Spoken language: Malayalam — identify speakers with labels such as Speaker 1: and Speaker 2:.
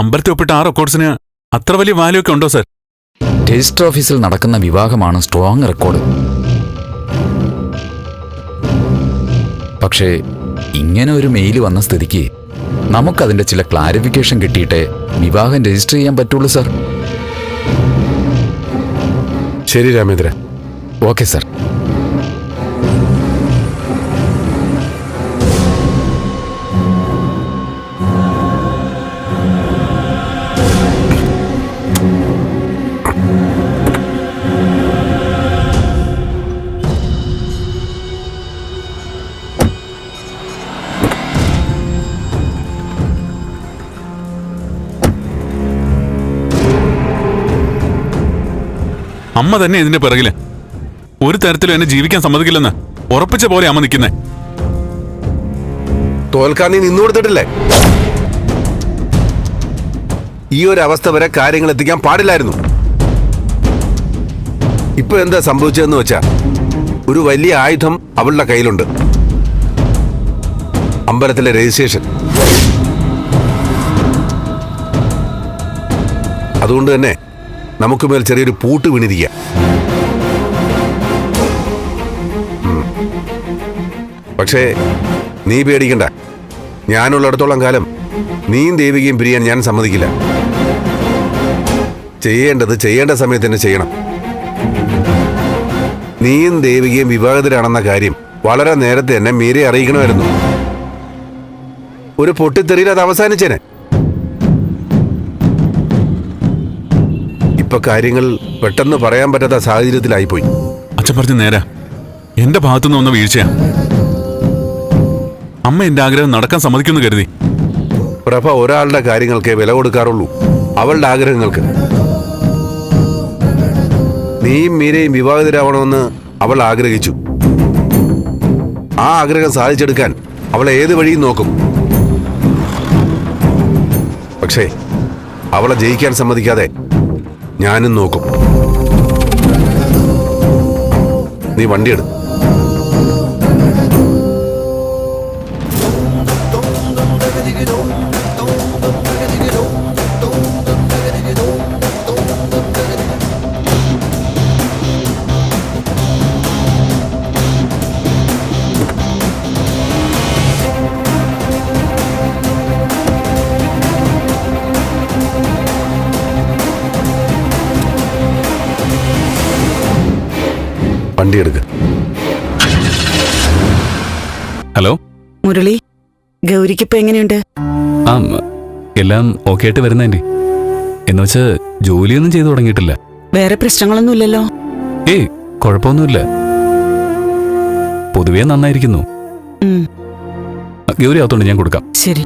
Speaker 1: അമ്പലത്തിൽ ഒപ്പിട്ട ആ റെക്കോർഡ്സിന് അത്ര വലിയ വാല്യൂ ഒക്കെ ഉണ്ടോ സർ?
Speaker 2: രജിസ്റ്റർ ഓഫീസിൽ നടക്കുന്ന വിവാഹമാണ് സ്ട്രോങ് റെക്കോർഡ്. പക്ഷേ ഇങ്ങനെ ഒരു മെയിൽ വന്ന സ്ഥിതിക്ക് നമുക്കതിന്റെ ചില ക്ലാരിഫിക്കേഷൻ കിട്ടിയിട്ടേ വിവാഹം രജിസ്റ്റർ ചെയ്യാൻ പറ്റുള്ളൂ സർ.
Speaker 3: ശരി രാമേന്ദ്രൻ.
Speaker 2: Okay sir.
Speaker 1: അമ്മ തന്നെ ഇതിന്റെ പിറകില്. ഒരു തരത്തിലും എന്നെ ജീവിക്കാൻ സമ്മതിക്കില്ലെന്ന് ഉറപ്പിച്ച പോലെ അമ്മ നിൽക്കുന്നേ.
Speaker 3: തോൽക്കാൻ നീ നിന്നു കൊടുത്തിട്ടില്ലേ? ഈ ഒരു അവസ്ഥ വരെ കാര്യങ്ങൾ എത്തിക്കാൻ പാടില്ലായിരുന്നു. ഇപ്പൊ എന്താ സംഭവിച്ചതെന്ന് വെച്ചാ, ഒരു വലിയ ആയുധം അവളുടെ കയ്യിലുണ്ട്. അമ്പലത്തിലെ രജിസ്ട്രേഷൻ. അതുകൊണ്ട് തന്നെ നമുക്ക് മേൽ ചെറിയൊരു പൂട്ട് വീണിരിക്കുക. പക്ഷേ നീ പേടിക്കണ്ട. ഞാനുള്ളിടത്തോളം കാലം നീയും ദേവികയും പിരിയാൻ ഞാൻ സമ്മതിക്കില്ല. ചെയ്യേണ്ടത് ചെയ്യേണ്ട സമയത്ത് തന്നെ ചെയ്യണം. നീയും ദേവികയും വിവാഹിതരാണെന്ന കാര്യം വളരെ നേരത്തെ തന്നെ മീരെ അറിയിക്കണമായിരുന്നു. ഒരു പൊട്ടിത്തെറിയിൽ അത് അവസാനിച്ചേനെ. ഇപ്പൊ കാര്യങ്ങൾ പെട്ടെന്ന് പറയാൻ പറ്റാത്ത സാഹചര്യത്തിലായിപ്പോയി.
Speaker 1: അച്ഛൻ പറഞ്ഞ നേരാ. എന്റെ ഭാഗത്തുനിന്ന് വന്ന വീഴ്ചയാ. അമ്മ എന്റെ ആഗ്രഹം നടക്കാൻ സമ്മതിക്കുമെന്ന് കരുതി.
Speaker 3: പ്രഭ ഒരാളുടെ കാര്യങ്ങൾക്കേ വില കൊടുക്കാറുള്ളൂ, അവളുടെ ആഗ്രഹങ്ങൾക്ക്. നീയും മീരയും വിവാഹിതരാവണമെന്ന് അവൾ ആഗ്രഹിച്ചു. ആ ആഗ്രഹം സാധിച്ചെടുക്കാൻ അവൾ ഏത് വഴിയും നോക്കും. പക്ഷേ അവളെ ജയിക്കാൻ സമ്മതിക്കാതെ ഞാനും നോക്കും. നീ വണ്ടിയെടു. വണ്ടിയെടുക്ക.
Speaker 1: ഹലോ
Speaker 4: മുരളി, ഗൗരിക്കിപ്പോ എങ്ങനെയുണ്ട്?
Speaker 5: ആ, എല്ലാം ഓക്കെ ആയിട്ട് വരുന്നേന്റെ. എന്നുവെച്ച് ജോലിയൊന്നും ചെയ്തു തുടങ്ങിയിട്ടില്ല.
Speaker 4: വേറെ പ്രശ്നങ്ങളൊന്നുമില്ലല്ലോ?
Speaker 5: ഏയ്, കുഴപ്പമൊന്നുമില്ല. പൊതുവേ നന്നായിരിക്കുന്നു. ഗൗരി ആത്തോണ്ട് ഞാൻ കൊടുക്കാം.
Speaker 4: ശരി.